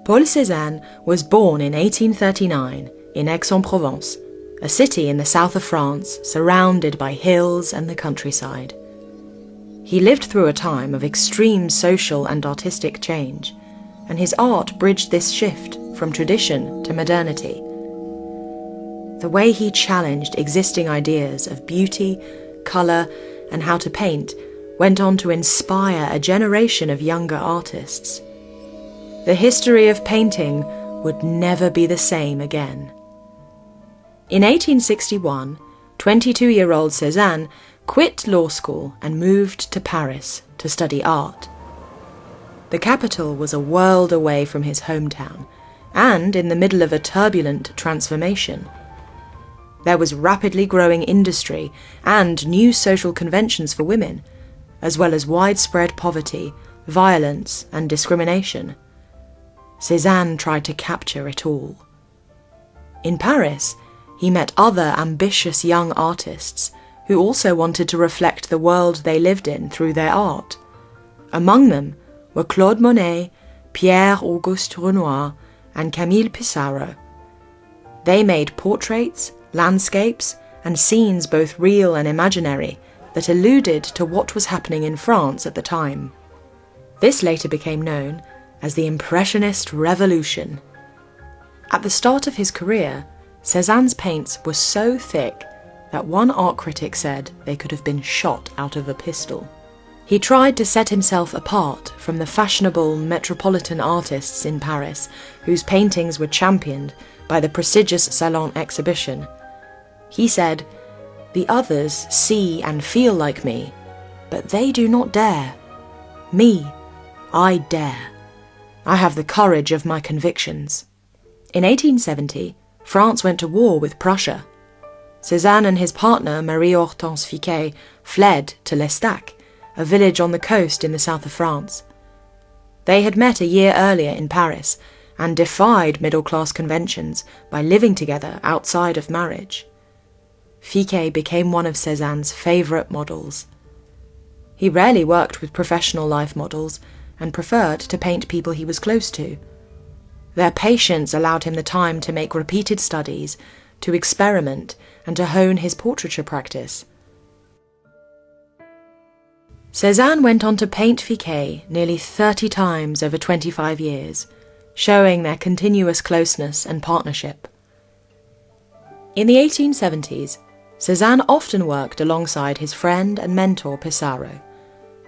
Paul Cezanne was born in 1839 in Aix-en-Provence, a city in the south of France surrounded by hills and the countryside. He lived through a time of extreme social and artistic change, and his art bridged this shift from tradition to modernity. The way he challenged existing ideas of beauty, colour, and how to paint went on to inspire a generation of younger artists. The history of painting would never be the same again. In 1861, 22-year-old Cezanne quit law school and moved to Paris to study art. The capital was a world away from his hometown, and in the middle of a turbulent transformation. There was rapidly growing industry and new social conventions for women, as well as widespread poverty, violence, and discrimination. Cezanne tried to capture it all. In Paris, he met other ambitious young artists who also wanted to reflect the world they lived in through their art. Among them were Claude Monet, Pierre-Auguste Renoir, and Camille Pissarro. They made portraits, landscapes, and scenes both real and imaginary that alluded to what was happening in France at the time. This later became known as the Impressionist Revolution. At the start of his career, Cezanne's paints were so thick that one art critic said they could have been shot out of a pistol. He tried to set himself apart from the fashionable metropolitan artists in Paris, whose paintings were championed by the prestigious Salon exhibition. He said, "The others see and feel like me, but they do not dare. Me, I dare. I have the courage of my convictions." In 1870, France went to war with Prussia. Cezanne and his partner, Marie-Hortense Fiquet, fled to L'Estaque, a village on the coast in the south of France. They had met a year earlier in Paris and defied middle-class conventions by living together outside of marriage. Fiquet became one of Cezanne's favourite models. He rarely worked with professional life models and preferred to paint people he was close to. Their patience allowed him the time to make repeated studies, to experiment, and to hone his portraiture practice. Cezanne went on to paint Fiquet nearly 30 times over 25 years, showing their continuous closeness and partnership. In the 1870s, Cezanne often worked alongside his friend and mentor Pissarro.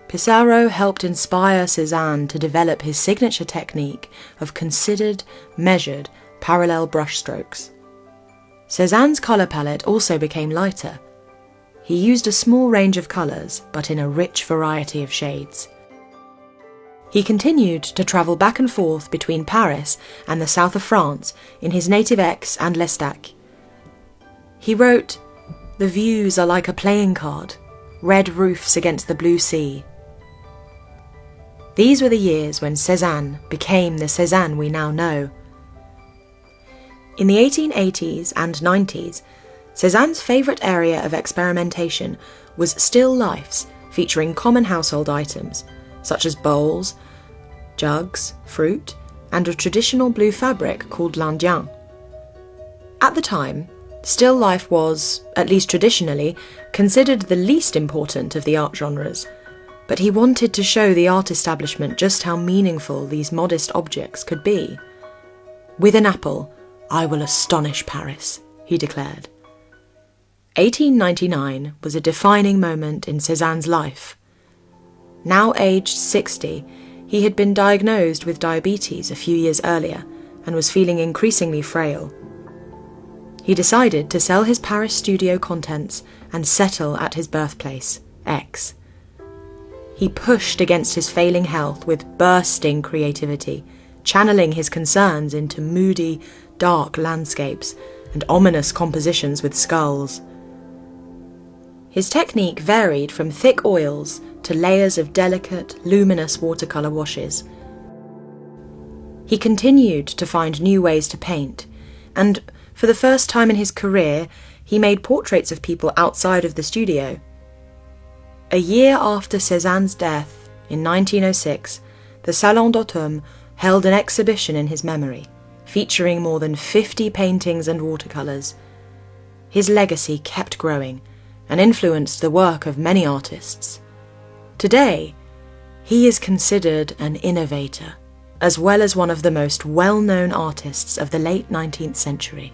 Pissarro helped inspire Cezanne to develop his signature technique of considered, measured, parallel brushstrokes. Cezanne's colour palette also became lighter. He used a small range of colours, but in a rich variety of shades. He continued to travel back and forth between Paris and the south of France in his native Aix and L'Estaque. He wrote, "The views are like a playing card, red roofs against the blue sea." These were the years when Cezanne became the Cezanne we now know. In the 1880s and 90s, Cezanne's favourite area of experimentation was still lifes featuring common household items, such as bowls, jugs, fruit, and a traditional blue fabric called l'Indien. At the time, still life was, at least traditionally, considered the least important of the art genres, but he wanted to show the art establishment just how meaningful these modest objects could be. "With an apple, I will astonish Paris," he declared. 1899 was a defining moment in Cezanne's life. Now aged 60, he had been diagnosed with diabetes a few years earlier and was feeling increasingly frail. He decided to sell his Paris studio contents and settle at his birthplace, Aix. He pushed against his failing health with bursting creativity, channeling his concerns into moody, dark landscapes and ominous compositions with skulls. His technique varied from thick oils to layers of delicate, luminous watercolour washes. He continued to find new ways to paint, and for the first time in his career, he made portraits of people outside of the studio. A year after Cezanne's death, in 1906, the Salon d'Automne held an exhibition in his memory, featuring more than 50 paintings and watercolours. His legacy kept growing and influenced the work of many artists. Today, he is considered an innovator, as well as one of the most well-known artists of the late 19th century.